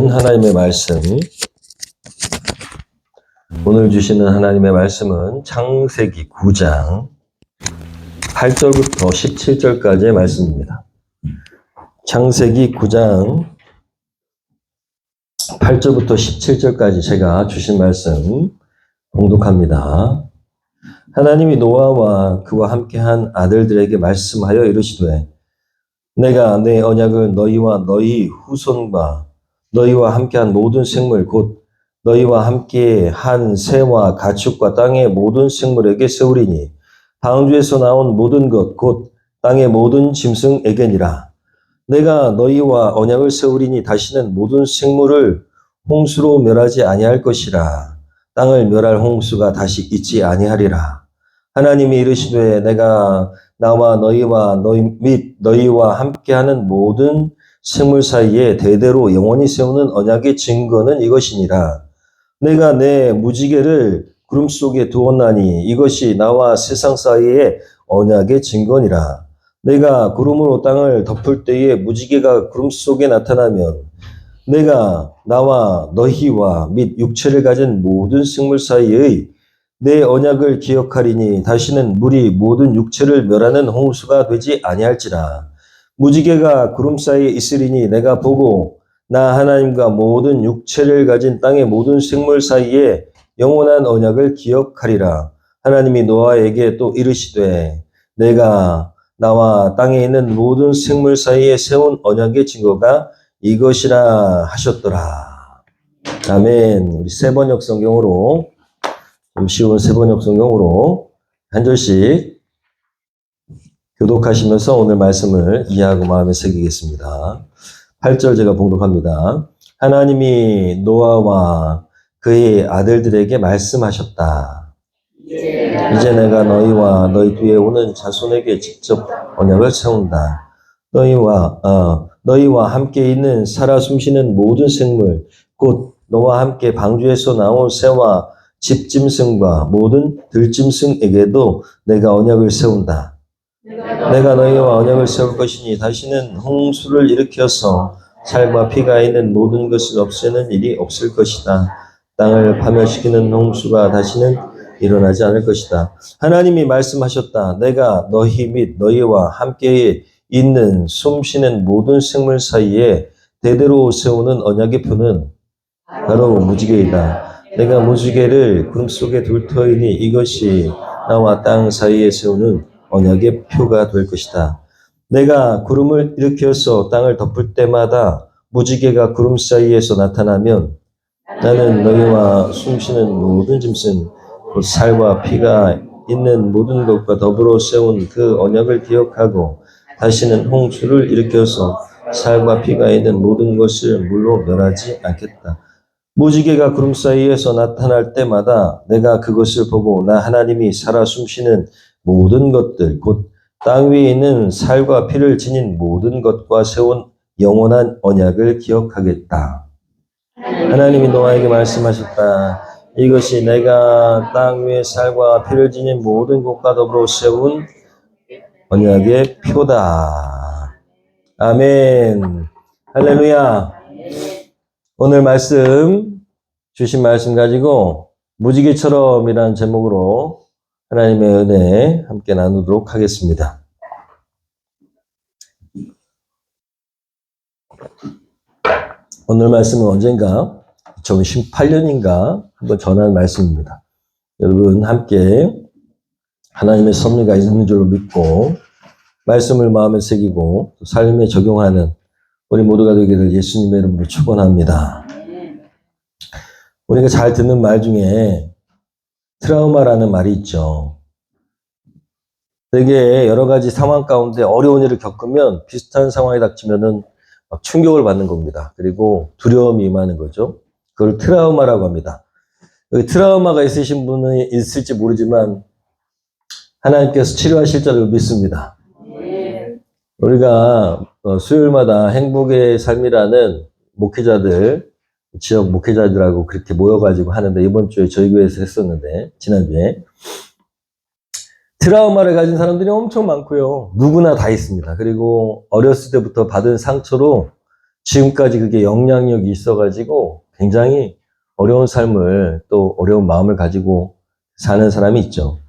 하나님의 말씀, 오늘 주시는 하나님의 말씀은 창세기 9장 8절부터 17절까지의 말씀입니다. 창세기 9장 8절부터 17절까지 제가 주신 말씀 봉독합니다. 하나님이 노아와 그와 함께한 아들들에게 말씀하여 이르시되 내가 내 언약을 너희와 너희 후손과 너희와 함께한 모든 생물 곧 너희와 함께한 새와 가축과 땅의 모든 생물에게 세우리니 방주에서 나온 모든 것 곧 땅의 모든 짐승에게니라. 내가 너희와 언약을 세우리니 다시는 모든 생물을 홍수로 멸하지 아니할 것이라. 땅을 멸할 홍수가 다시 있지 아니하리라. 하나님이 이르시되 내가 나와 너희와 너희와 함께하는 모든 생물 사이에 대대로 영원히 세우는 언약의 증거는 이것이니라. 내가 내 무지개를 구름 속에 두었나니 이것이 나와 세상 사이의 언약의 증거니라. 내가 구름으로 땅을 덮을 때에 무지개가 구름 속에 나타나면 내가 나와 너희와 및 육체를 가진 모든 생물 사이의 내 언약을 기억하리니 다시는 물이 모든 육체를 멸하는 홍수가 되지 아니할지라. 무지개가 구름 사이에 있으리니 내가 보고 나 하나님과 모든 육체를 가진 땅의 모든 생물 사이에 영원한 언약을 기억하리라. 하나님이 노아에게 또 이르시되 내가 나와 땅에 있는 모든 생물 사이에 세운 언약의 증거가 이것이라 하셨더라. 아멘. 우리 세번역 성경으로, 좀 쉬운 세번역 성경으로 한 절씩 교독하시면서 오늘 말씀을 이해하고 마음에 새기겠습니다. 8절 제가 봉독합니다. 하나님이 노아와 그의 아들들에게 말씀하셨다. 이제 내가 너희와 너희 뒤에 오는 자손에게 직접 언약을 세운다. 너희와 함께 있는 살아 숨쉬는 모든 생물, 곧 너와 함께 방주에서 나온 새와 집짐승과 모든 들짐승에게도 내가 언약을 세운다. 내가 너희와 언약을 세울 것이니 다시는 홍수를 일으켜서 살과 피가 있는 모든 것을 없애는 일이 없을 것이다. 땅을 파멸시키는 홍수가 다시는 일어나지 않을 것이다. 하나님이 말씀하셨다. 내가 너희 및 너희와 함께 있는 숨쉬는 모든 생물 사이에 대대로 세우는 언약의 표는 바로 무지개이다. 내가 무지개를 구름 속에 둘 터이니 이것이 나와 땅 사이에 세우는 언약의 표가 될 것이다. 내가 구름을 일으켜서 땅을 덮을 때마다 무지개가 구름 사이에서 나타나면 나는 너희와 숨쉬는 모든 짐승, 곧 살과 피가 있는 모든 것과 더불어 세운 그 언약을 기억하고 다시는 홍수를 일으켜서 살과 피가 있는 모든 것을 물로 멸하지 않겠다. 무지개가 구름 사이에서 나타날 때마다 내가 그것을 보고 나 하나님이 살아 숨쉬는 모든 것들 곧 땅 위에 있는 살과 피를 지닌 모든 것과 세운 영원한 언약을 기억하겠다. 하나님이 노아에게 말씀하셨다. 이것이 내가 땅 위에 살과 피를 지닌 모든 것과 더불어 세운 언약의 표다. 아멘. 할렐루야. 오늘 주신 말씀 가지고 무지개처럼이라는 제목으로 하나님의 은혜 함께 나누도록 하겠습니다. 오늘 말씀은 언젠가 2018년인가 한번 전한 말씀입니다. 여러분 함께 하나님의 섭리가 있는 줄 믿고 말씀을 마음에 새기고 삶에 적용하는 우리 모두가 되기를 예수님의 이름으로 축원합니다. 우리가 잘 듣는 말 중에 트라우마라는 말이 있죠. 되게 여러 가지 상황 가운데 어려운 일을 겪으면 비슷한 상황이 닥치면은 막 충격을 받는 겁니다. 그리고 두려움이 임하는 거죠. 그걸 트라우마라고 합니다. 여기 트라우마가 있으신 분은 있을지 모르지만 하나님께서 치료하실 줄을 믿습니다. 우리가 수요일마다 행복의 삶이라는 목회자들, 지역 목회자들하고 그렇게 모여가지고 하는데 이번 주에 저희 교회에서 했었는데 지난주에 트라우마를 가진 사람들이 엄청 많고요. 누구나 다 있습니다. 그리고 어렸을 때부터 받은 상처로 지금까지 그게 영향력이 있어가지고 굉장히 어려운 삶을 또 어려운 마음을 가지고 사는 사람이 있죠.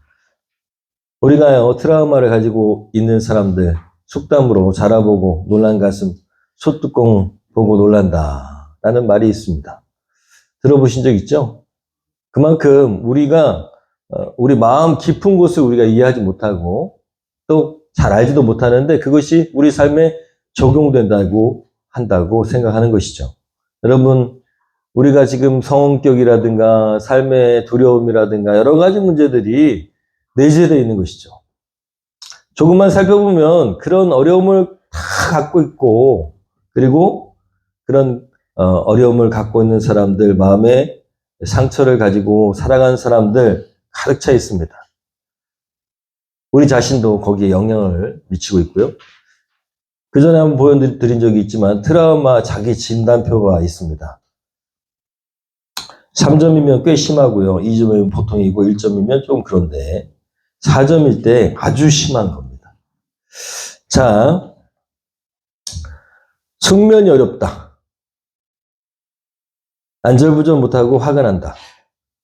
우리가요, 트라우마를 가지고 있는 사람들, 속담으로 자라보고 놀란 가슴, 소뚜껑 보고 놀란다. 라는 말이 있습니다. 들어보신 적 있죠? 그만큼 우리가, 우리 마음 깊은 곳을 우리가 이해하지 못하고 또 잘 알지도 못하는데 그것이 우리 삶에 적용된다고 한다고 생각하는 것이죠. 여러분, 우리가 지금 성격이라든가 삶의 두려움이라든가 여러 가지 문제들이 내재되어 있는 것이죠. 조금만 살펴보면 그런 어려움을 다 갖고 있고, 그리고 그런 어려움을 갖고 있는 사람들, 마음에 상처를 가지고 살아가는 사람들 가득 차 있습니다. 우리 자신도 거기에 영향을 미치고 있고요. 그 전에 한번 보여드린 적이 있지만 트라우마 자기 진단표가 있습니다. 3점이면 꽤 심하고요. 2점이면 보통이고 1점이면 좀 그런데 4점일 때 아주 심한 겁니다. 자, 숙면이 어렵다. 안절부절 못하고 화가 난다.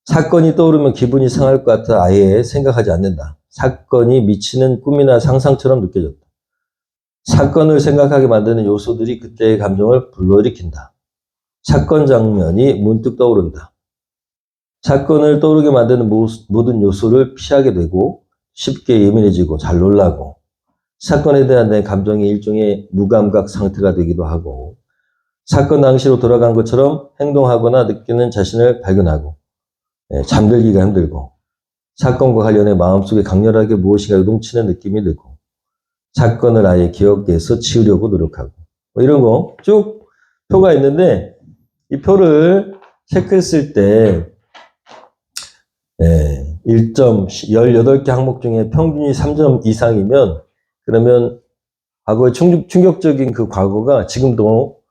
사건이 떠오르면 기분이 상할 것 같아 아예 생각하지 않는다. 사건이 미치는 꿈이나 상상처럼 느껴졌다. 사건을 생각하게 만드는 요소들이 그때의 감정을 불러일으킨다. 사건 장면이 문득 떠오른다. 사건을 떠오르게 만드는 모든 요소를 피하게 되고 쉽게 예민해지고 잘 놀라고 사건에 대한 내 감정이 일종의 무감각 상태가 되기도 하고 사건 당시로 돌아간 것처럼 행동하거나 느끼는 자신을 발견하고 잠들기가 힘들고 사건과 관련해 마음속에 강렬하게 무엇인가 요동치는 느낌이 들고 사건을 아예 기억에서 지우려고 노력하고 뭐 이런 거 쭉 표가 있는데 이 표를 체크했을 때 1점, 18개 항목 중에 평균이 3점 이상이면 그러면 과거의 충격적인 그 과거가 지금도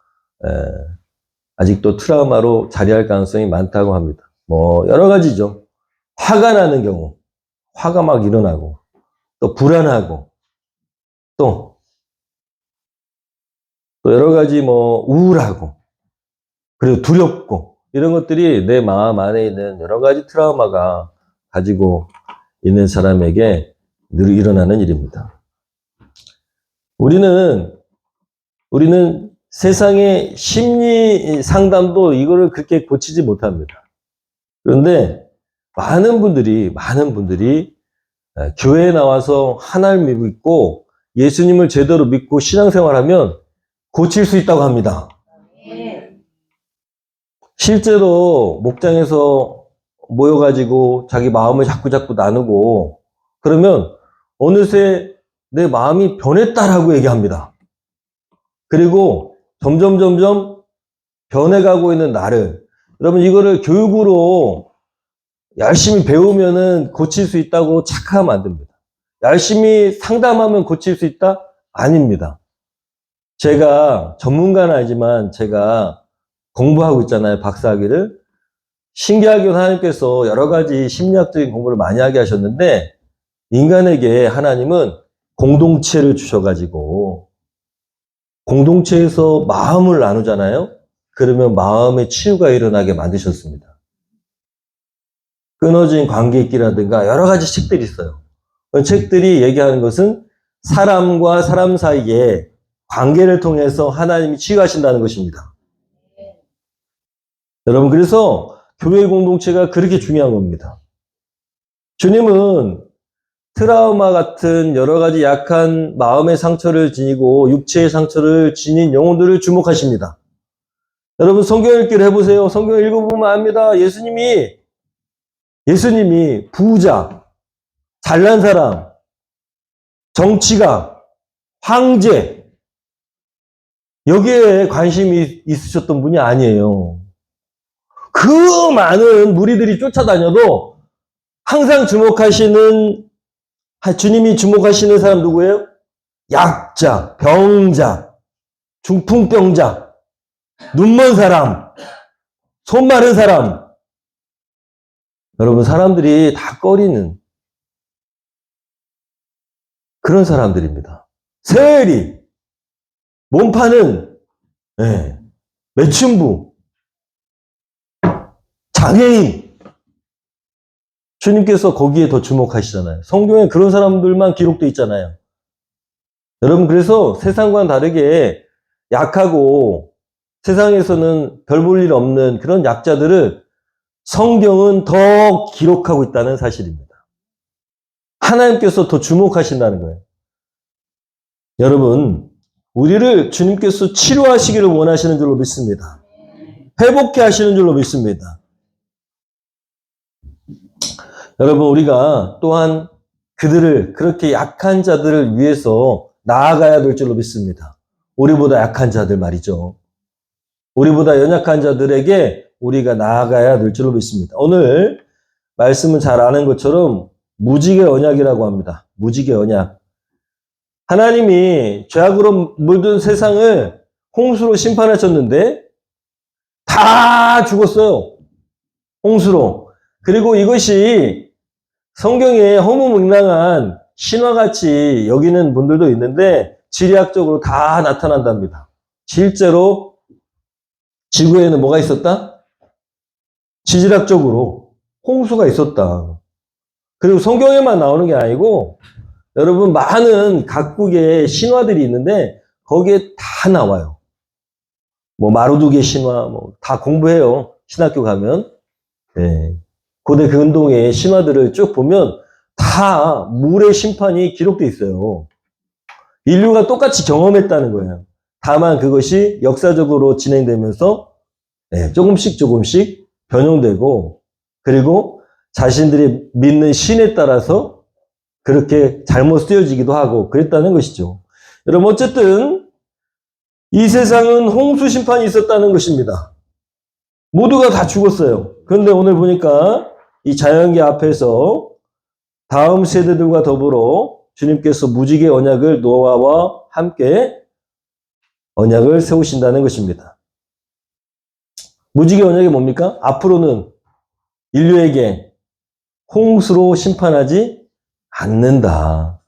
아직도 트라우마로 자리할 가능성이 많다고 합니다. 뭐 여러 가지죠. 화가 나는 경우, 화가 막 일어나고 또 불안하고 또 여러 가지 뭐 우울하고 그리고 두렵고 이런 것들이 내 마음 안에 있는 여러 가지 트라우마가 가지고 있는 사람에게 늘 일어나는 일입니다. 우리는 세상의 심리 상담도 이거를 그렇게 고치지 못합니다. 그런데 많은 분들이 교회에 나와서 하나님을 믿고 예수님을 제대로 믿고 신앙생활하면 고칠 수 있다고 합니다. 실제로 목장에서 모여가지고 자기 마음을 자꾸 나누고 그러면 어느새 내 마음이 변했다라고 얘기합니다. 그리고 점점 변해가고 있는 나를 여러분 이거를 교육으로 열심히 배우면은 고칠 수 있다고 착각하면 안 됩니다. 열심히 상담하면 고칠 수 있다? 아닙니다. 제가 전문가는 아니지만 제가 공부하고 있잖아요. 박사학위를. 신기하게도 하나님께서 여러 가지 심리학적인 공부를 많이 하게 하셨는데 인간에게 하나님은 공동체를 주셔가지고 공동체에서 마음을 나누잖아요. 그러면 마음의 치유가 일어나게 만드셨습니다. 끊어진 관계 있기라든가 여러 가지 책들이 있어요. 책들이 얘기하는 것은 사람과 사람 사이에 관계를 통해서 하나님이 치유하신다는 것입니다. 여러분 그래서 교회 공동체가 그렇게 중요한 겁니다. 주님은 트라우마 같은 여러 가지 약한 마음의 상처를 지니고 육체의 상처를 지닌 영혼들을 주목하십니다. 여러분 성경 읽기를 해보세요. 성경 읽어보면 압니다. 예수님이 부자, 잘난 사람, 정치가, 황제 여기에 관심이 있으셨던 분이 아니에요. 그 많은 무리들이 쫓아다녀도 항상 주님이 주목하시는 사람 누구예요? 약자, 병자, 중풍병자, 눈먼 사람, 손 마른 사람. 여러분 사람들이 다 꺼리는 그런 사람들입니다. 세리, 몸 파는 네. 매춘부, 장애인. 주님께서 거기에 더 주목하시잖아요. 성경에 그런 사람들만 기록되어 있잖아요. 여러분, 그래서 세상과는 다르게 약하고 세상에서는 별 볼 일 없는 그런 약자들을 성경은 더 기록하고 있다는 사실입니다. 하나님께서 더 주목하신다는 거예요. 여러분, 우리를 주님께서 치료하시기를 원하시는 줄로 믿습니다. 회복해 하시는 줄로 믿습니다. 여러분, 우리가 또한 그들을, 그렇게 약한 자들을 위해서 나아가야 될 줄로 믿습니다. 우리보다 약한 자들 말이죠. 우리보다 연약한 자들에게 우리가 나아가야 될 줄로 믿습니다. 오늘 말씀은 잘 아는 것처럼 무지개 언약이라고 합니다. 무지개 언약. 하나님이 죄악으로 물든 세상을 홍수로 심판하셨는데 다 죽었어요. 홍수로. 그리고 이것이 성경에 허무맹랑한 신화같이 여기는 분들도 있는데 지리학적으로 다 나타난답니다. 실제로 지구에는 뭐가 있었다? 지질학적으로 홍수가 있었다. 그리고 성경에만 나오는 게 아니고 여러분 많은 각국의 신화들이 있는데 거기에 다 나와요. 뭐 마루두개 신화 뭐 다 공부해요. 신학교 가면. 네. 고대 근동의 신화들을 쭉 보면 다 물의 심판이 기록돼 있어요. 인류가 똑같이 경험했다는 거예요. 다만 그것이 역사적으로 진행되면서 조금씩 변형되고 그리고 자신들이 믿는 신에 따라서 그렇게 잘못 쓰여지기도 하고 그랬다는 것이죠. 여러분 어쨌든 이 세상은 홍수 심판이 있었다는 것입니다. 모두가 다 죽었어요. 그런데 오늘 보니까 이 자연계 앞에서 다음 세대들과 더불어 주님께서 무지개 언약을 노아와 함께 언약을 세우신다는 것입니다. 무지개 언약이 뭡니까? 앞으로는 인류에게 홍수로 심판하지 않는다.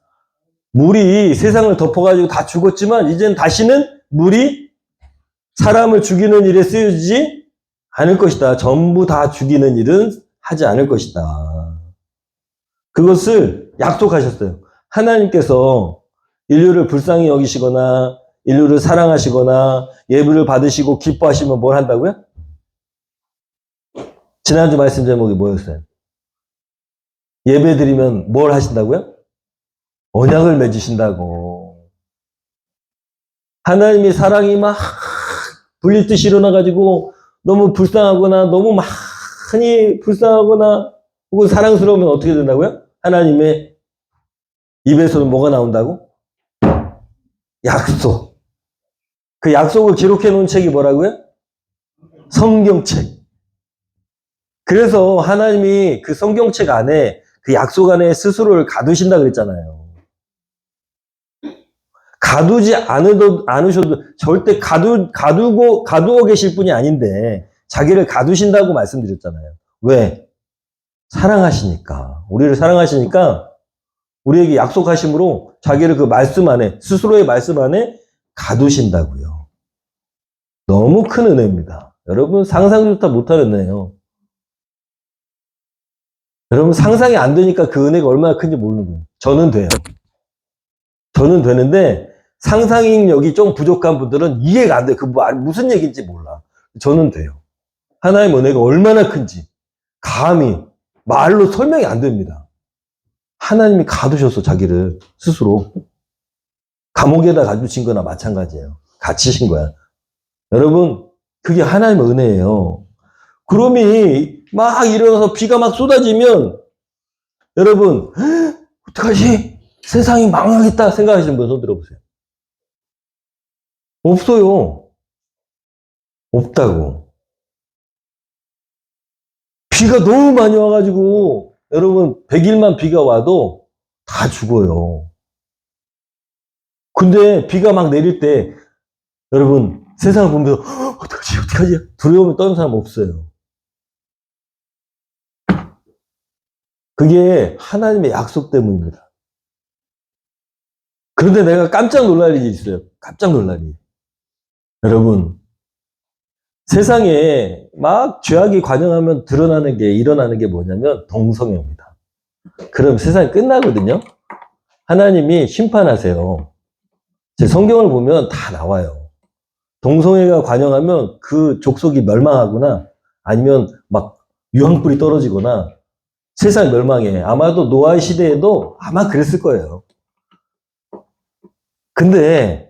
물이 세상을 덮어가지고 다 죽었지만 이젠 다시는 물이 사람을 죽이는 일에 쓰여지지 않을 것이다. 전부 다 죽이는 일은 하지 않을 것이다. 그것을 약속하셨어요. 하나님께서 인류를 불쌍히 여기시거나 인류를 사랑하시거나 예배를 받으시고 기뻐하시면 뭘 한다고요? 지난주 말씀 제목이 뭐였어요? 예배 드리면 뭘 하신다고요? 언약을 맺으신다고. 하나님이 사랑이 막 불릴듯이 일어나가지고 너무 불쌍하거나 너무 많이 불쌍하거나 혹은 사랑스러우면 어떻게 된다고요? 하나님의 입에서는 뭐가 나온다고? 약속. 그 약속을 기록해 놓은 책이 뭐라고요? 성경책. 그래서 하나님이 그 성경책 안에 그 약속 안에 스스로를 가두신다 그랬잖아요. 가두지 않으셔도 절대 가두어 계실 분이 아닌데 자기를 가두신다고 말씀드렸잖아요. 왜? 사랑하시니까. 우리를 사랑하시니까 우리에게 약속하심으로 자기를 그 말씀 안에, 스스로의 말씀 안에 가두신다고요. 너무 큰 은혜입니다. 여러분 상상조차 못하는 은혜예요. 여러분 상상이 안 되니까 그 은혜가 얼마나 큰지 모르는 거예요. 저는 돼요. 저는 되는데 상상력이 좀 부족한 분들은 이해가 안 돼요. 그 무슨 얘기인지 몰라. 저는 돼요. 하나님의 은혜가 얼마나 큰지 감히 말로 설명이 안 됩니다. 하나님이 가두셔서 자기를 스스로 감옥에다 가두신 거나 마찬가지예요. 갇히신 거야. 여러분 그게 하나님의 은혜예요. 구름이 막 일어나서 비가 막 쏟아지면 여러분 어떡하지? 세상이 망하겠다 생각하시는 분 손 들어보세요. 없어요. 없다고. 비가 너무 많이 와가지고 여러분 100일만 비가 와도 다 죽어요. 근데 비가 막 내릴 때 여러분 세상을 보면서 어떡하지 두려움을 떠는 사람 없어요. 그게 하나님의 약속 때문입니다. 그런데 내가 깜짝 놀랄 일이 있어요. 깜짝 놀랄 일. 여러분, 세상에 막 죄악이 관영하면 일어나는 게 뭐냐면 동성애입니다. 그럼 세상이 끝나거든요. 하나님이 심판하세요. 제 성경을 보면 다 나와요. 동성애가 관영하면 그 족속이 멸망하거나 아니면 막 유황불이 떨어지거나 세상 멸망해. 아마도 노아의 시대에도 아마 그랬을 거예요. 근데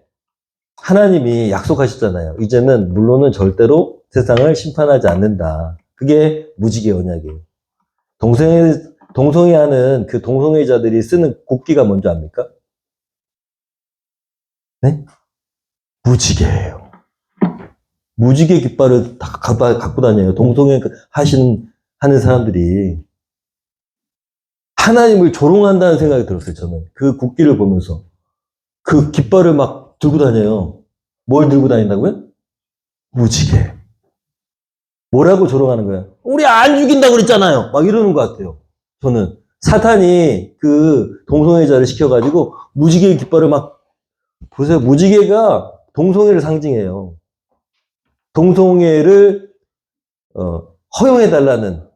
하나님이 약속하셨잖아요. 이제는 물론은 절대로 세상을 심판하지 않는다. 그게 무지개 언약이에요. 동성애하는 그 동성애자들이 쓰는 국기가 뭔지 압니까? 네? 무지개예요. 무지개 깃발을 다 갖고 다녀요. 동성애 하는 사람들이. 하나님을 조롱한다는 생각이 들었어요, 저는. 그 국기를 보면서. 그 깃발을 막 들고 다녀요. 뭘 들고 다닌다고요? 무지개. 뭐라고 조롱하는 거야? 우리 안 죽인다고 그랬잖아요. 막 이러는 것 같아요. 저는. 사탄이 그 동성애자를 시켜가지고 무지개 깃발을 막, 보세요. 무지개가 동성애를 상징해요. 동성애를, 허용해달라는,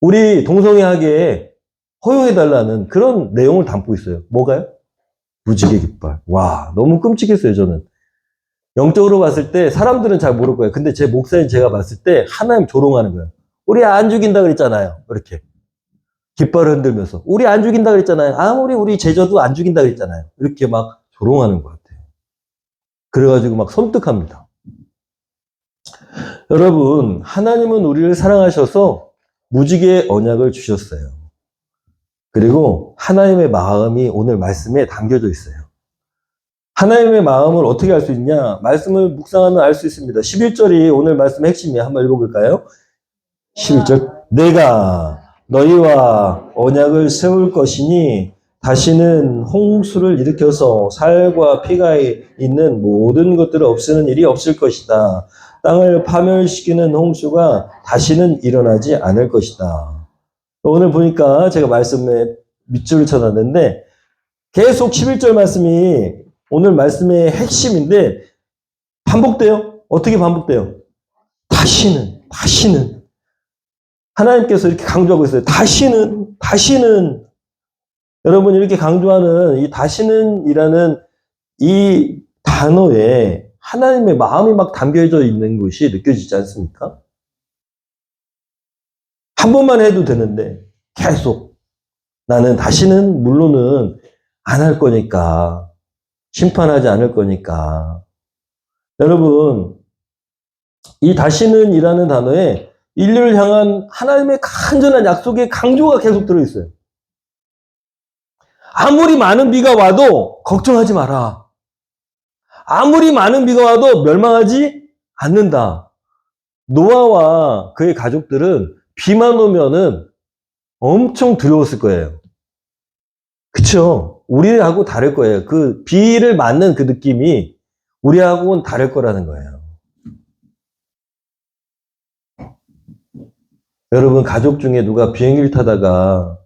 우리 동성애하게 허용해달라는 그런 내용을 담고 있어요. 뭐가요? 무지개 깃발. 와, 너무 끔찍했어요, 저는. 영적으로 봤을 때 사람들은 잘 모를 거예요. 근데 제 목사인 제가 봤을 때 하나님 조롱하는 거예요. 우리 안 죽인다 그랬잖아요. 이렇게. 깃발을 흔들면서. 우리 안 죽인다 그랬잖아요. 아무리 우리 제자도 안 죽인다 그랬잖아요. 이렇게 막 조롱하는 것 같아요. 그래가지고 막 섬뜩합니다. 여러분, 하나님은 우리를 사랑하셔서 무지개 언약을 주셨어요. 그리고 하나님의 마음이 오늘 말씀에 담겨져 있어요. 하나님의 마음을 어떻게 알 수 있냐? 말씀을 묵상하면 알 수 있습니다. 11절이 오늘 말씀의 핵심이에요. 한번 읽어볼까요? 11절. 내가 너희와 언약을 세울 것이니 다시는 홍수를 일으켜서 살과 피가 있는 모든 것들을 없애는 일이 없을 것이다. 땅을 파멸시키는 홍수가 다시는 일어나지 않을 것이다. 오늘 보니까 제가 말씀에 밑줄을 쳐놨는데 계속 11절 말씀이 오늘 말씀의 핵심인데 반복돼요. 어떻게 반복돼요? 다시는. 하나님께서 이렇게 강조하고 있어요. 다시는. 여러분 이렇게 강조하는 이 다시는이라는 이 단어에 하나님의 마음이 막 담겨져 있는 것이 느껴지지 않습니까? 한 번만 해도 되는데 계속 나는 다시는 물론은 안 할 거니까 심판하지 않을 거니까 여러분 이 다시는이라는 단어에 인류를 향한 하나님의 간절한 약속의 강조가 계속 들어있어요. 아무리 많은 비가 와도 걱정하지 마라. 아무리 많은 비가 와도 멸망하지 않는다. 노아와 그의 가족들은 비만 오면은 엄청 두려웠을 거예요. 그쵸? 우리하고 다를 거예요. 그 비를 맞는 그 느낌이 우리하고는 다를 거라는 거예요. 여러분 가족 중에 누가 비행기를 타다가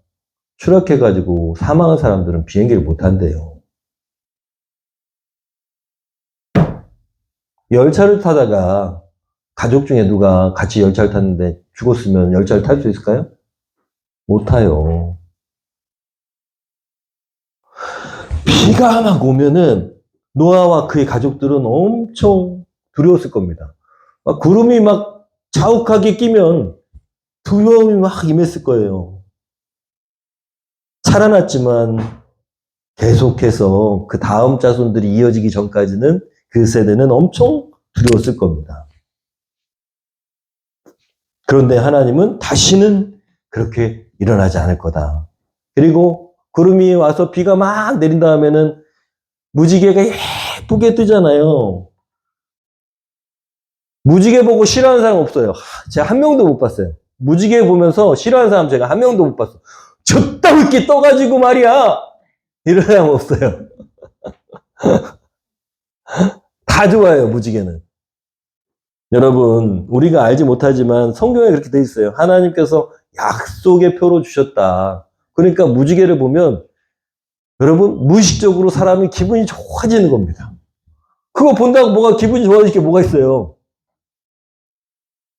추락해가지고 사망한 사람들은 비행기를 못 탄대요. 열차를 타다가 가족 중에 누가 같이 열차를 탔는데 죽었으면 열차를 탈 수 있을까요? 못 타요. 비가 막 오면은 노아와 그의 가족들은 엄청 두려웠을 겁니다. 막 구름이 막 자욱하게 끼면 두려움이 막 임했을 거예요. 살아났지만 계속해서 그 다음 자손들이 이어지기 전까지는 그 세대는 엄청 두려웠을 겁니다. 그런데 하나님은 다시는 그렇게 일어나지 않을 거다. 그리고 구름이 와서 비가 막 내린 다음에는 무지개가 예쁘게 뜨잖아요. 무지개 보고 싫어하는 사람 없어요. 제가 한 명도 못 봤어요. 무지개 보면서 싫어하는 사람 제가 한 명도 못 봤어. 저따위게 떠가지고 말이야. 이런 사람 없어요. 다 좋아요, 무지개는. 여러분, 우리가 알지 못하지만 성경에 그렇게 돼 있어요. 하나님께서 약속의 표로 주셨다. 그러니까 무지개를 보면 여러분 무의식적으로 사람이 기분이 좋아지는 겁니다. 그거 본다고 뭐가 기분이 좋아질 게 뭐가 있어요?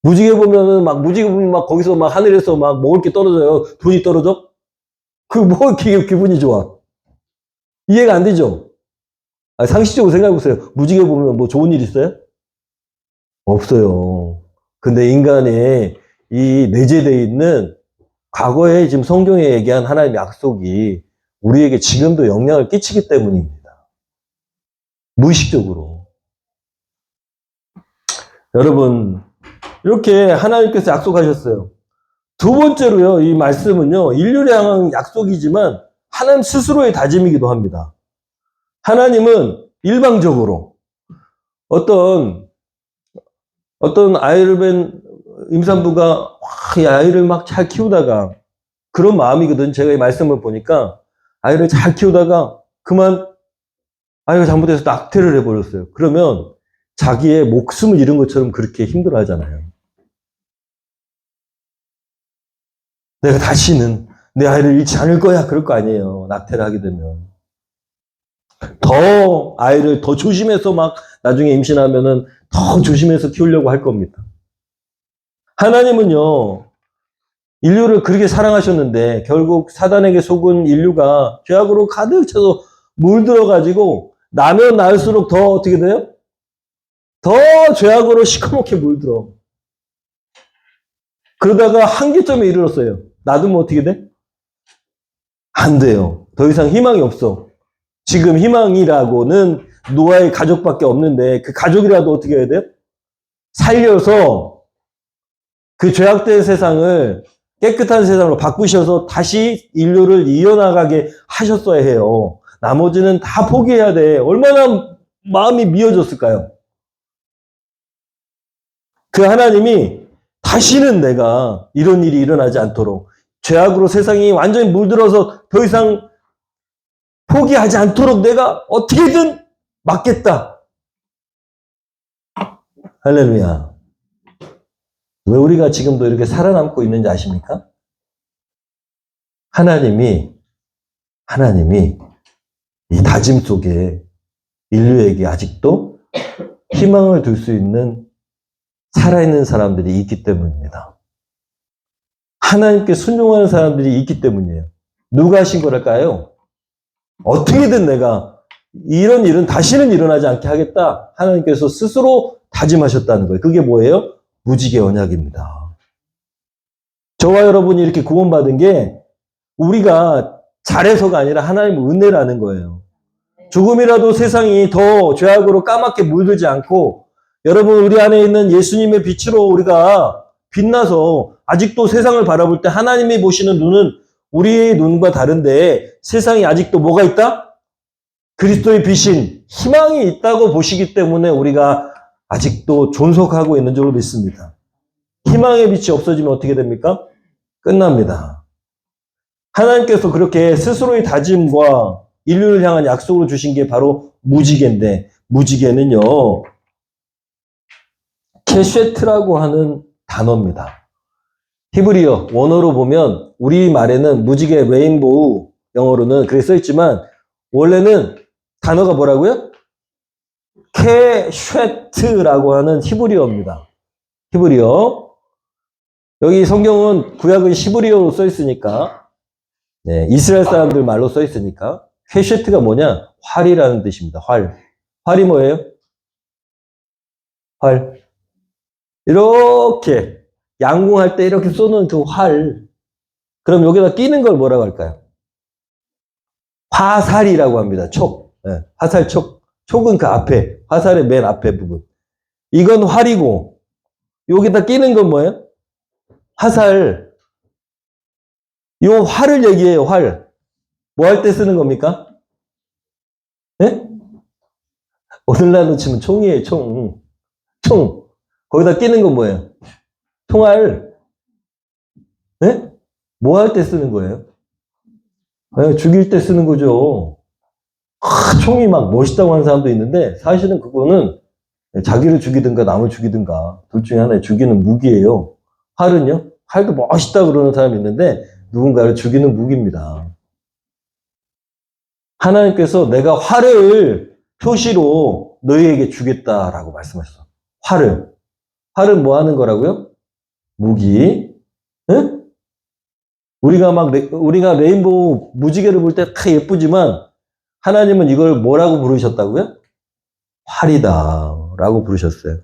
무지개 보면은 무지개 보면 거기서 하늘에서 먹을 게 떨어져요. 돈이 떨어져? 그 뭐 기분이 좋아? 이해가 안 되죠? 상식적으로 생각해보세요. 무지개 보면 뭐 좋은 일 있어요? 없어요. 근데 인간의 이 내재되어 있는 과거에 지금 성경에 얘기한 하나님의 약속이 우리에게 지금도 영향을 끼치기 때문입니다. 무의식적으로. 여러분, 이렇게 하나님께서 약속하셨어요. 두 번째로요, 이 말씀은요, 인류를 향한 약속이지만 하나님 스스로의 다짐이기도 합니다. 하나님은 일방적으로 어떤 아이를 뵌 임산부가 이 아이를 잘 키우다가 그런 마음이거든. 제가 이 말씀을 보니까 아이를 잘 키우다가 그만 아이가 잘못해서 낙태를 해버렸어요. 그러면 자기의 목숨을 잃은 것처럼 그렇게 힘들어 하잖아요. 내가 다시는 내 아이를 잃지 않을 거야. 그럴 거 아니에요. 낙태를 하게 되면. 더 아이를 더 조심해서 나중에 임신하면은 더 조심해서 키우려고 할 겁니다. 하나님은요, 인류를 그렇게 사랑하셨는데 결국 사단에게 속은 인류가 죄악으로 가득 차서 물들어가지고 나면 나을수록 더 어떻게 돼요? 더 죄악으로 시커멓게 물들어. 그러다가 한계점에 이르렀어요. 놔두면 어떻게 돼? 안 돼요. 더 이상 희망이 없어. 지금 희망이라고는 노아의 가족밖에 없는데 그 가족이라도 어떻게 해야 돼요? 살려서 그 죄악된 세상을 깨끗한 세상으로 바꾸셔서 다시 인류를 이어나가게 하셨어야 해요. 나머지는 다 포기해야 돼. 얼마나 마음이 미어졌을까요? 그 하나님이 다시는 내가 이런 일이 일어나지 않도록 죄악으로 세상이 완전히 물들어서 더 이상 포기하지 않도록 내가 어떻게든 막겠다. 할렐루야. 왜 우리가 지금도 이렇게 살아남고 있는지 아십니까? 하나님이 이 다짐 속에 인류에게 아직도 희망을 둘 수 있는 살아있는 사람들이 있기 때문입니다. 하나님께 순종하는 사람들이 있기 때문이에요. 누가 하신 거랄까요? 어떻게든 내가 이런 일은 다시는 일어나지 않게 하겠다. 하나님께서 스스로 다짐하셨다는 거예요. 그게 뭐예요? 무지개 언약입니다. 저와 여러분이 이렇게 구원받은 게 우리가 잘해서가 아니라 하나님의 은혜라는 거예요. 조금이라도 세상이 더 죄악으로 까맣게 물들지 않고 여러분 우리 안에 있는 예수님의 빛으로 우리가 빛나서 아직도 세상을 바라볼 때 하나님이 보시는 눈은 우리의 눈과 다른데 세상이 아직도 뭐가 있다? 그리스도의 빛인 희망이 있다고 보시기 때문에 우리가 아직도 존속하고 있는 줄로 믿습니다. 희망의 빛이 없어지면 어떻게 됩니까? 끝납니다. 하나님께서 그렇게 스스로의 다짐과 인류를 향한 약속을 주신 게 바로 무지개인데 무지개는요. 케쉐트라고 하는 단어입니다. 히브리어 원어로 보면 우리 말에는 무지개 레인보우 영어로는 그렇게 써있지만 원래는 단어가 뭐라고요? 케쉐트라고 하는 히브리어입니다. 히브리어. 여기 성경은 구약은 히브리어로 써있으니까 네, 이스라엘 사람들 말로 써있으니까 케쉐트가 뭐냐? 활이라는 뜻입니다. 활. 활이 뭐예요? 활. 이렇게 양궁할 때 이렇게 쏘는 그 활. 그럼 여기다 끼는 걸 뭐라고 할까요? 화살이라고 합니다. 촉. 네, 화살 촉. 촉은 그 앞에, 화살의 맨 앞에 부분. 이건 활이고, 여기다 끼는 건 뭐예요? 화살. 요 활을 얘기해요, 활. 뭐 할 때 쓰는 겁니까? 네? 오늘날로 치면 총이에요, 총. 총. 거기다 끼는 건 뭐예요? 총알. 네? 뭐 할 때 쓰는 거예요? 네, 죽일 때 쓰는 거죠. 총이 멋있다고 하는 사람도 있는데 사실은 그거는 자기를 죽이든가 남을 죽이든가 둘 중에 하나의 죽이는 무기예요. 활은요? 활도 멋있다 그러는 사람이 있는데 누군가를 죽이는 무기입니다. 하나님께서 내가 활을 표시로 너희에게 주겠다라고 말씀하셨어. 활을. 활은 뭐 하는 거라고요? 무기. 응? 우리가 레인보우 무지개를 볼 때 다 예쁘지만 하나님은 이걸 뭐라고 부르셨다고요? 활이다 라고 부르셨어요.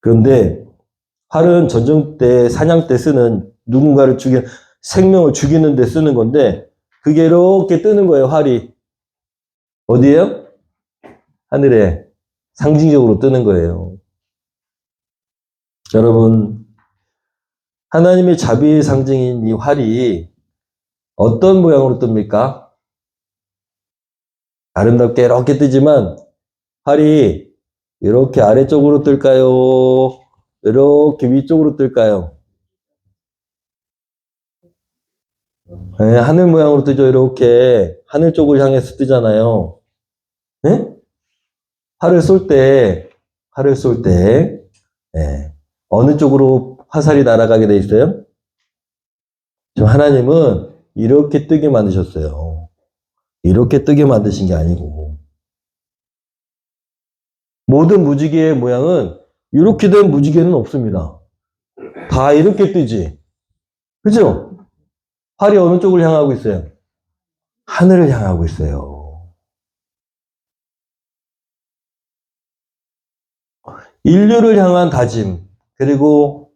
그런데 활은 전쟁 때, 사냥 때 쓰는 누군가를 생명을 죽이는 데 쓰는 건데 그게 이렇게 뜨는 거예요, 활이. 어디에요? 하늘에 상징적으로 뜨는 거예요. 여러분, 하나님의 자비의 상징인 이 활이 어떤 모양으로 뜹니까? 아름답게 이렇게 뜨지만 활이 이렇게 아래쪽으로 뜰까요? 이렇게 위쪽으로 뜰까요? 네, 하늘 모양으로 뜨죠. 이렇게 하늘 쪽을 향해서 뜨잖아요. 네? 활을 쏠 때, 네. 어느 쪽으로 화살이 날아가게 돼 있어요? 지금 하나님은 이렇게 뜨게 만드셨어요. 이렇게 뜨게 만드신 게 아니고. 모든 무지개의 모양은 이렇게 된 무지개는 없습니다. 다 이렇게 뜨지. 그죠? 활이 어느 쪽을 향하고 있어요? 하늘을 향하고 있어요. 인류를 향한 다짐, 그리고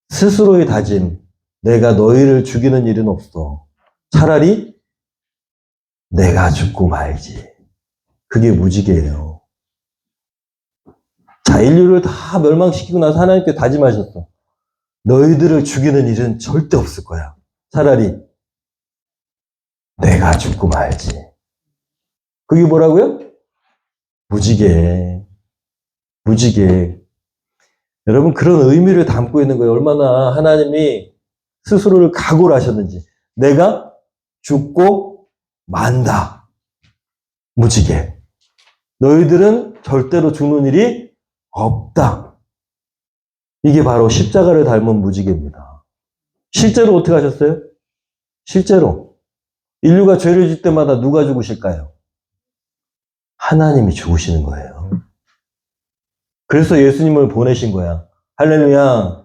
스스로의 다짐. 내가 너희를 죽이는 일은 없어. 차라리 내가 죽고 말지. 그게 무지개예요. 자, 인류를 다 멸망시키고 나서 하나님께 다짐하셨어. 너희들을 죽이는 일은 절대 없을 거야. 차라리 내가 죽고 말지. 그게 뭐라고요? 무지개. 무지개. 여러분, 그런 의미를 담고 있는 거예요. 얼마나 하나님이 스스로를 각오를 하셨는지. 내가 죽고 만다. 무지개. 너희들은 절대로 죽는 일이 없다. 이게 바로 십자가를 닮은 무지개입니다. 실제로 어떻게 하셨어요? 실제로. 인류가 죄를 짓 때마다 누가 죽으실까요? 하나님이 죽으시는 거예요. 그래서 예수님을 보내신 거야. 할렐루야.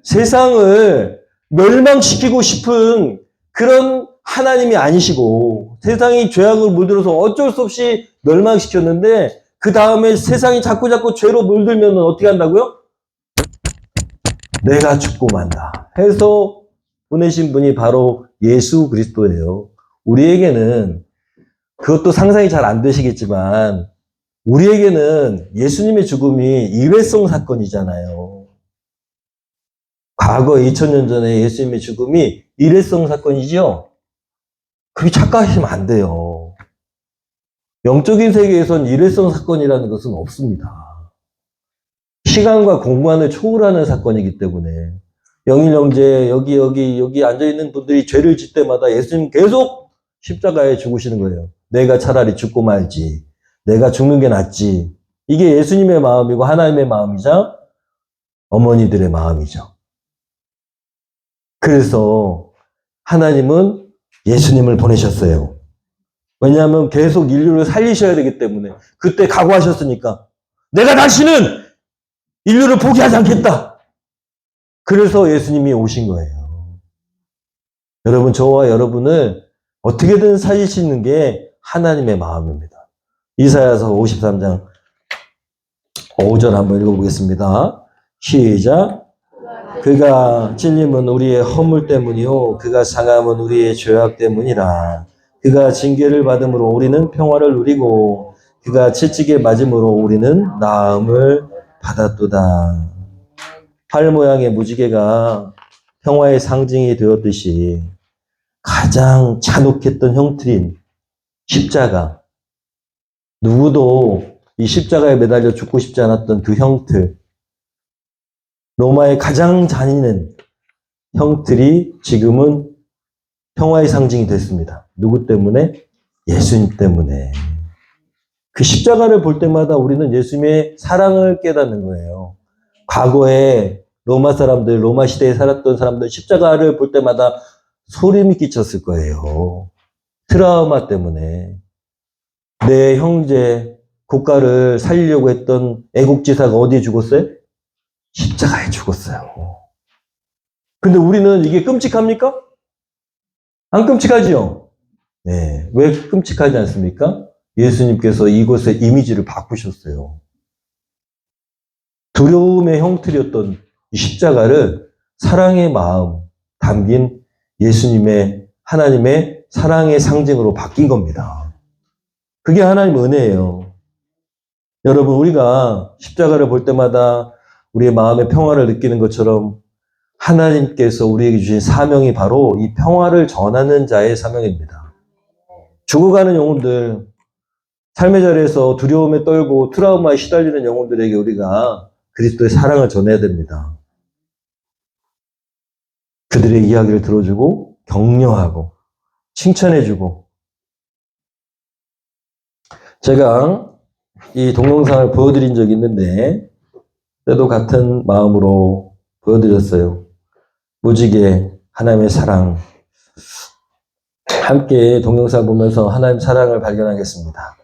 세상을 멸망시키고 싶은 그런 하나님이 아니시고 세상이 죄악을 물들어서 어쩔 수 없이 멸망시켰는데 그 다음에 세상이 자꾸 죄로 물들면 어떻게 한다고요? 내가 죽고 만다 해서 보내신 분이 바로 예수 그리스도예요. 우리에게는 그것도 상상이 잘 안 되시겠지만 우리에게는 예수님의 죽음이 일회성 사건이잖아요. 과거 2000년 전에 예수님의 죽음이 일회성 사건이죠? 그게 착각하시면 안 돼요. 영적인 세계에선 일회성 사건이라는 것은 없습니다. 시간과 공간을 초월하는 사건이기 때문에 영일 형제 여기 앉아있는 분들이 죄를 짓 때마다 예수님 계속 십자가에 죽으시는 거예요. 내가 차라리 죽고 말지. 내가 죽는 게 낫지. 이게 예수님의 마음이고 하나님의 마음이자 어머니들의 마음이죠. 그래서 하나님은 예수님을 보내셨어요. 왜냐하면 계속 인류를 살리셔야 되기 때문에 그때 각오하셨으니까 내가 다시는 인류를 포기하지 않겠다. 그래서 예수님이 오신 거예요. 여러분, 저와 여러분을 어떻게든 살리시는 게 하나님의 마음입니다. 이사야서 53장 5절 한번 읽어보겠습니다. 시작. 그가 찔림은 우리의 허물 때문이요 그가 상함은 우리의 죄악 때문이라. 그가 징계를 받음으로 우리는 평화를 누리고 그가 채찍에 맞음으로 우리는 나음을 받았도다. 활 모양의 무지개가 평화의 상징이 되었듯이 가장 잔혹했던 형틀인 십자가, 누구도 이 십자가에 매달려 죽고 싶지 않았던 그 형틀, 로마의 가장 잔인한 형틀이 지금은 평화의 상징이 됐습니다. 누구 때문에? 예수님 때문에. 그 십자가를 볼 때마다 우리는 예수님의 사랑을 깨닫는 거예요. 과거에 로마 사람들, 로마 시대에 살았던 사람들 십자가를 볼 때마다 소름이 끼쳤을 거예요. 트라우마 때문에. 내 형제 국가를 살리려고 했던 애국지사가 어디에 죽었어요? 십자가에 죽었어요. 근데 우리는 이게 끔찍합니까? 안 끔찍하지요? 네. 왜 끔찍하지 않습니까? 예수님께서 이곳의 이미지를 바꾸셨어요. 두려움의 형틀이었던 이 십자가를 사랑의 마음 담긴 예수님의 하나님의 사랑의 상징으로 바뀐 겁니다. 그게 하나님 은혜예요. 여러분, 우리가 십자가를 볼 때마다 우리의 마음의 평화를 느끼는 것처럼 하나님께서 우리에게 주신 사명이 바로 이 평화를 전하는 자의 사명입니다. 죽어가는 영혼들, 삶의 자리에서 두려움에 떨고 트라우마에 시달리는 영혼들에게 우리가 그리스도의 사랑을 전해야 됩니다. 그들의 이야기를 들어주고 격려하고 칭찬해주고. 제가 이 동영상을 보여드린 적이 있는데 때도 같은 마음으로 보여드렸어요. 무지개 하나님의 사랑. 함께 동영상 보면서 하나님 사랑을 발견하겠습니다.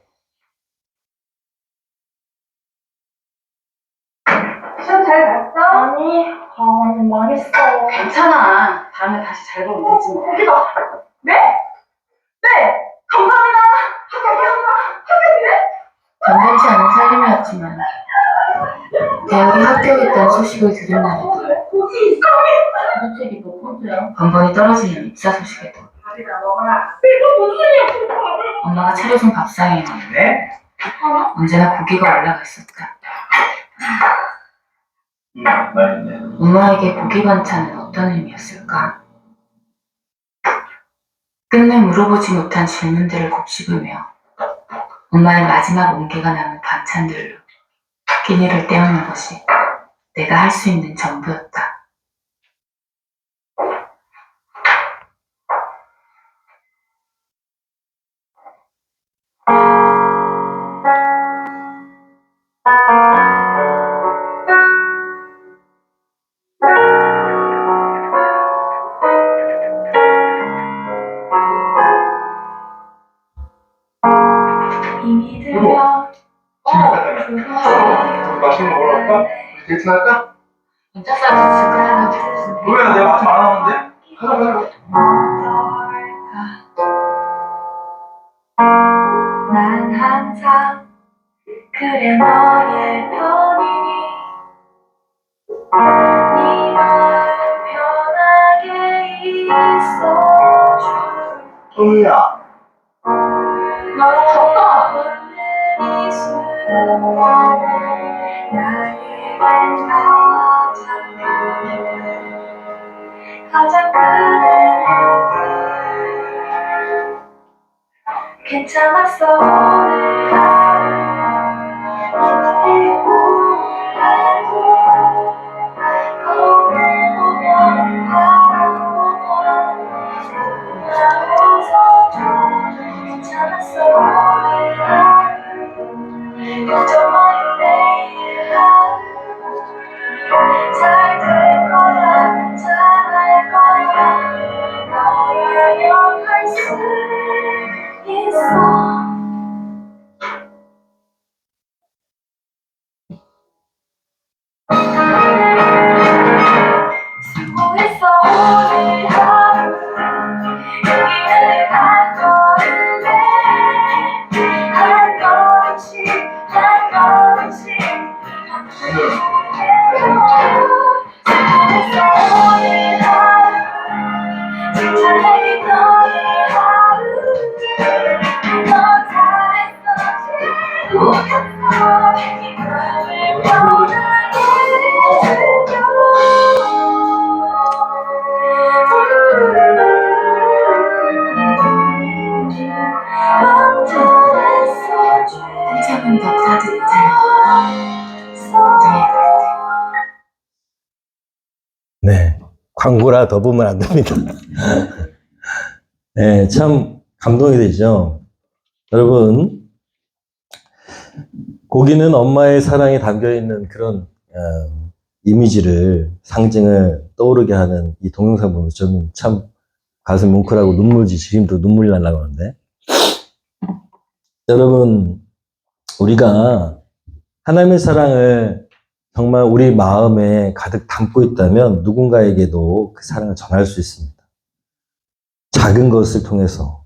시험 잘 봤어? 아니, 완전 망했어. 괜찮아. 다음에 다시 잘 보면 되지 뭐. 거기다. 네? 네! 감사합니다! 변변치 않은 살림이었지만 대학에 합격했다는 소식을 들은 날에도 도대체 이게 뭐 폰트야? 번번이 떨어지는 입사 소식에도 엄마가 차려준 밥상에는 언제나 고기가 올라가 있었다. 엄마에게 고기 반찬은 어떤 의미였을까? 끝내 물어보지 못한 질문들을 곱씹으며 엄마의 마지막 온기가 남은 반찬들로 끼니를 때우는 것이 내가 할 수 있는 전부였다. 이미 들려. 맛있는 거 먹으러 갈까? 데이트 할까? 인터사이트 하나 해주세요. 왜? 내가 마침 안 하는데? 가자. 난 항상 그래 너의 편이니 네 마음 편하게 있어줄게. 야 너의 이 순간 나에겐 가장 큰 괜찮았어 오늘 하루 내게 몰라도 거울을 보면 바라보면 웃어줘 괜찮았어 오늘 하루 걱정 마요 내일 하루 잘 될 거야 잘할 거야 너야여 할 수 있어. 수고했어 오늘 하루 여기를 갈 거는데 한 걸음씩 한 걸음씩 수고했어 오늘 하루 칭찬해준 너의 하루 넌 잘했어 제일 못했어 이 마음을 편하게 해줄게. 한참은 더 따뜻한 네. 광고라 더 보면 안 됩니다. 네, 참 감동이 되죠. 여러분, 고기는 엄마의 사랑이 담겨 있는 그런 이미지를, 상징을 떠오르게 하는 이 동영상 보면 저는 참 가슴 뭉클하고 눈물지, 지금도 눈물이 날라고 하는데. 여러분, 우리가 하나님의 사랑을 정말 우리 마음에 가득 담고 있다면 누군가에게도 그 사랑을 전할 수 있습니다. 작은 것을 통해서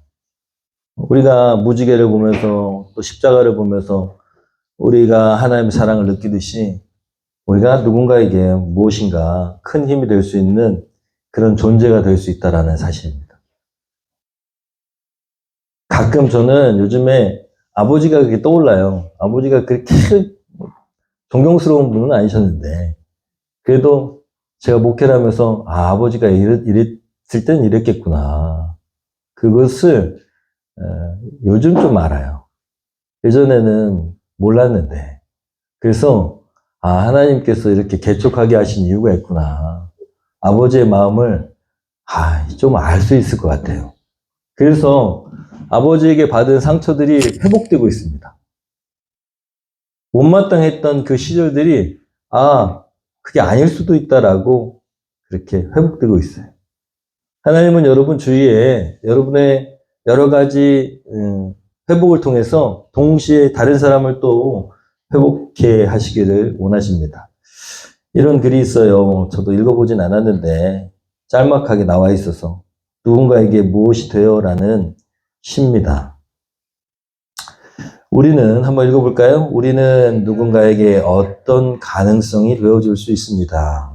우리가 무지개를 보면서 또 십자가를 보면서 우리가 하나님의 사랑을 느끼듯이 우리가 누군가에게 무엇인가 큰 힘이 될 수 있는 그런 존재가 될 수 있다는 사실입니다. 가끔 저는 요즘에 아버지가 그렇게 떠올라요. 아버지가 그렇게 존경스러운 분은 아니셨는데 그래도 제가 목회를 하면서 아버지가 이랬을 땐 이랬겠구나. 그것을 요즘 좀 알아요. 예전에는 몰랐는데 그래서 하나님께서 이렇게 개척하게 하신 이유가 있구나. 아버지의 마음을 좀 알 수 있을 것 같아요. 그래서 아버지에게 받은 상처들이 회복되고 있습니다. 못마땅했던 그 시절들이 그게 아닐 수도 있다라고 그렇게 회복되고 있어요. 하나님은 여러분 주위에 여러분의 여러 가지 회복을 통해서 동시에 다른 사람을 또 회복해 하시기를 원하십니다. 이런 글이 있어요. 저도 읽어보진 않았는데 짤막하게 나와 있어서 누군가에게 무엇이 되어라는 시입니다. 우리는 한번 읽어볼까요? 우리는 누군가에게 어떤 가능성이 되어줄 수 있습니다.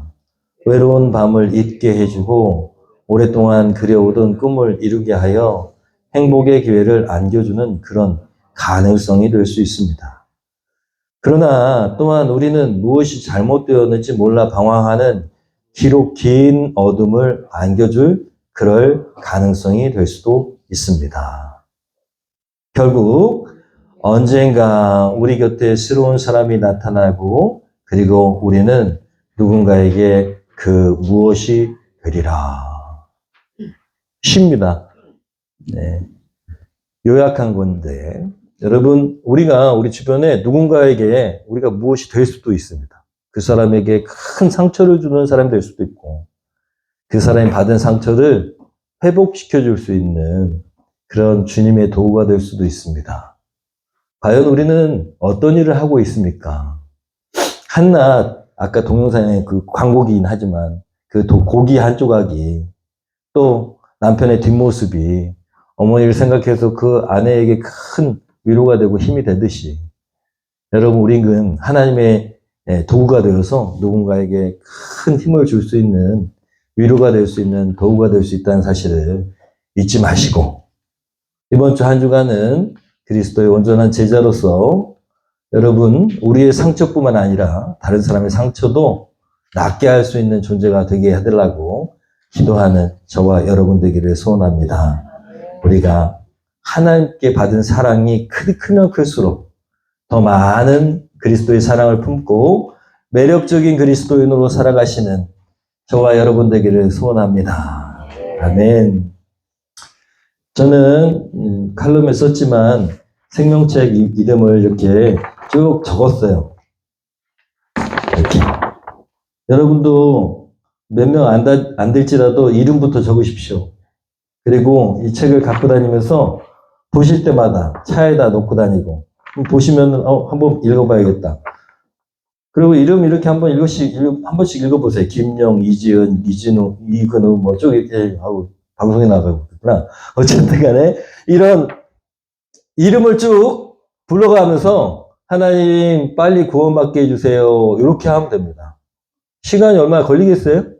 외로운 밤을 잊게 해주고 오랫동안 그려오던 꿈을 이루게 하여 행복의 기회를 안겨주는 그런 가능성이 될 수 있습니다. 그러나 또한 우리는 무엇이 잘못되었는지 몰라 방황하는 기록 긴 어둠을 안겨줄 그럴 가능성이 될 수도 있습니다. 결국 언젠가 우리 곁에 새로운 사람이 나타나고 그리고 우리는 누군가에게 그 무엇이 되리라. 쉽니다. 네. 요약한 건데 여러분 우리가 우리 주변에 누군가에게 우리가 무엇이 될 수도 있습니다. 그 사람에게 큰 상처를 주는 사람이 될 수도 있고 그 사람이 받은 상처를 회복시켜 줄 수 있는 그런 주님의 도구가 될 수도 있습니다. 과연 우리는 어떤 일을 하고 있습니까? 한낱 아까 동영상에 그 광고기긴 하지만 그 고기 한 조각이 또 남편의 뒷모습이 어머니를 생각해서 그 아내에게 큰 위로가 되고 힘이 되듯이 여러분 우리는 하나님의 도구가 되어서 누군가에게 큰 힘을 줄 수 있는 위로가 될 수 있는 도구가 될 수 있다는 사실을 잊지 마시고 이번 주 한 주간은 그리스도의 온전한 제자로서 여러분 우리의 상처뿐만 아니라 다른 사람의 상처도 낫게 할 수 있는 존재가 되게 해달라고 기도하는 저와 여러분 되기를 소원합니다. 우리가 하나님께 받은 사랑이 크면 클수록 더 많은 그리스도의 사랑을 품고 매력적인 그리스도인으로 살아가시는 저와 여러분 되기를 소원합니다. 아멘. 저는 칼럼에 썼지만 생명책 이름을 이렇게 쭉 적었어요. 이렇게. 여러분도 몇 명 안 될지라도 이름부터 적으십시오. 그리고 이 책을 갖고 다니면서 보실 때마다 차에다 놓고 다니고 보시면 한번 읽어봐야겠다. 그리고 이름 이렇게 한 번씩 읽어보세요. 김영, 이지은, 이진우, 이근우 쭉 이렇게 하고 방송에 나가고 그렇구나. 어쨌든 간에 이런 이름을 쭉 불러가면서 하나님 빨리 구원받게 해주세요. 이렇게 하면 됩니다. 시간이 얼마나 걸리겠어요?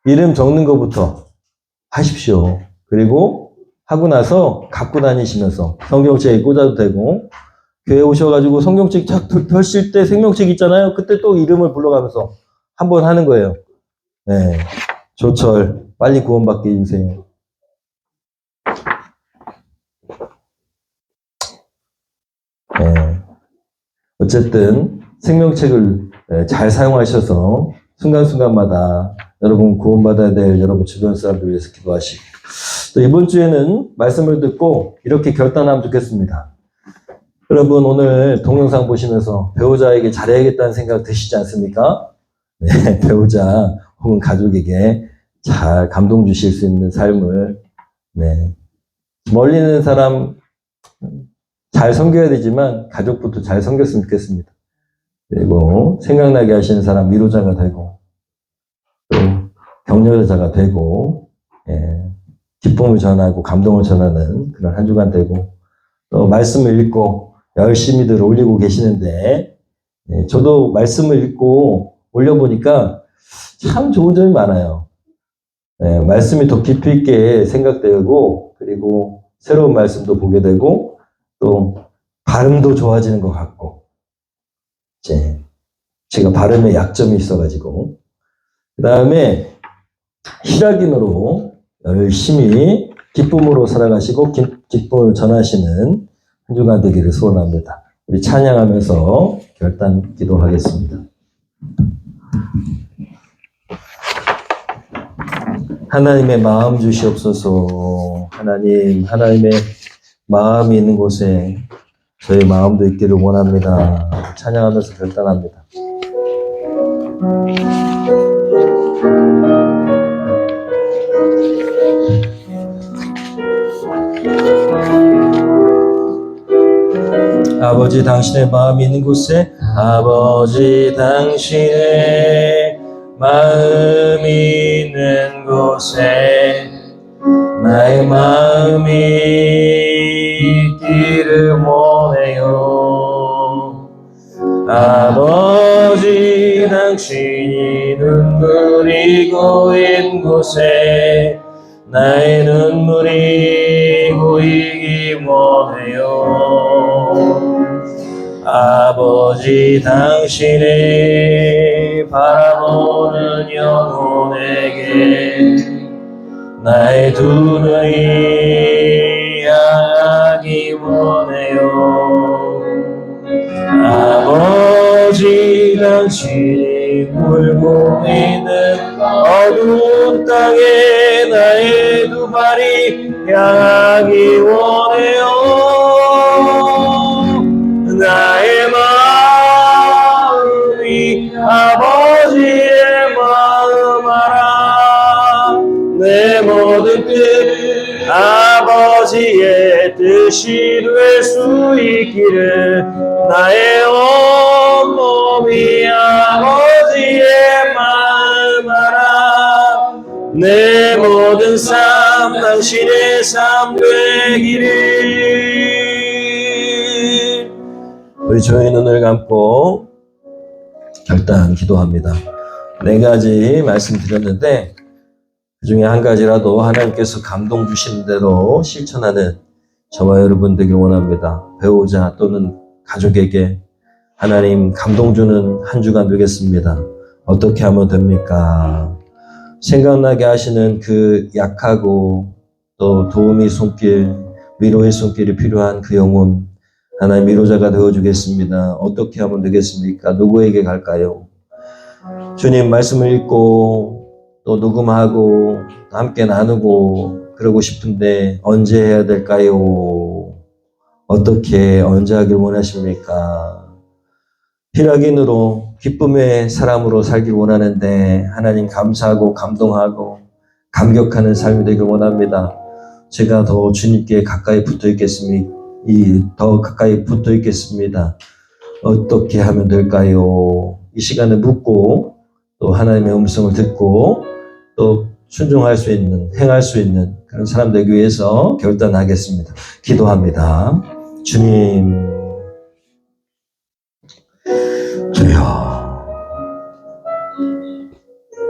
이름 적는 것부터 하십시오. 그리고 하고 나서 갖고 다니시면서 성경책에 꽂아도 되고 교회 오셔가지고 성경책 쫙 펼칠 때 생명책 있잖아요. 그때 또 이름을 불러가면서 한번 하는 거예요. 네, 조철 빨리 구원받게 해주세요. 네, 어쨌든 생명책을 잘 사용하셔서 순간순간마다 여러분 구원받아야 될 여러분 주변 사람들 위해서 기도하시고 또 이번 주에는 말씀을 듣고 이렇게 결단하면 좋겠습니다. 여러분 오늘 동영상 보시면서 배우자에게 잘해야겠다는 생각 드시지 않습니까? 네, 배우자 혹은 가족에게 잘 감동 주실 수 있는 삶을 멀리 있는 사람 잘 섬겨야 되지만 가족부터 잘 섬겼으면 좋겠습니다. 그리고 생각나게 하시는 사람 위로자가 되고 또 격려자가 되고 기쁨을 전하고 감동을 전하는 그런 한 주간 되고 또 말씀을 읽고 열심히들 올리고 계시는데 저도 말씀을 읽고 올려보니까 참 좋은 점이 많아요. 말씀이 더 깊이 있게 생각되고 그리고 새로운 말씀도 보게 되고 또 발음도 좋아지는 것 같고 제가 발음에 약점이 있어가지고 그 다음에 히라긴으로 열심히 기쁨으로 살아가시고 기쁨을 전하시는 한 주간 되기를 소원합니다. 우리 찬양하면서 결단 기도하겠습니다. 하나님의 마음 주시옵소서. 하나님의 마음이 있는 곳에 저희 마음도 있기를 원합니다. 찬양하면서 결단합니다. 아버지 당신의 마음이 있는 곳에 아버지 당신의 마음이 있는 곳에 나의 마음이 있기를 원해요. 아버지 당신이 눈물이 고인 곳에 나의 눈물이 고이기 원해요. 아버지 당신이 바라보는 영혼에게 나의 두 눈이 향하기 원해요. 아버지 당신이 울고 있는 어두운 땅에 나의 두 발이 향하기 원해요. 나의 마음이 아버지의 마음 알아. 내 모든 뜻 아버지의 뜻이 될 수 있기를 나의 온몸이 아버지의 마음 알아. 내 모든 삶 당신의 삶 되기를. 우리 저희 눈을 감고 결단 기도합니다. 4가지 말씀드렸는데 그 중에 한 가지라도 하나님께서 감동 주신 대로 실천하는 저와 여러분 되길 원합니다. 배우자 또는 가족에게 하나님 감동 주는 한 주간 되겠습니다. 어떻게 하면 됩니까? 생각나게 하시는 그 약하고 또 도움의 손길, 위로의 손길이 필요한 그 영혼 하나님 위로자가 되어주겠습니다. 어떻게 하면 되겠습니까? 누구에게 갈까요? 주님 말씀을 읽고 또 녹음하고 함께 나누고 그러고 싶은데 언제 해야 될까요? 어떻게 언제 하길 원하십니까? 히라긴으로 기쁨의 사람으로 살길 원하는데 하나님 감사하고 감동하고 감격하는 삶이 되길 원합니다. 제가 더 주님께 가까이 붙어 있겠습니까? 더 가까이 붙어 있겠습니다. 어떻게 하면 될까요? 이 시간에 묻고 또 하나님의 음성을 듣고 또 순종할 수 있는, 행할 수 있는 그런 사람 되기 위해서 결단하겠습니다. 기도합니다. 주님,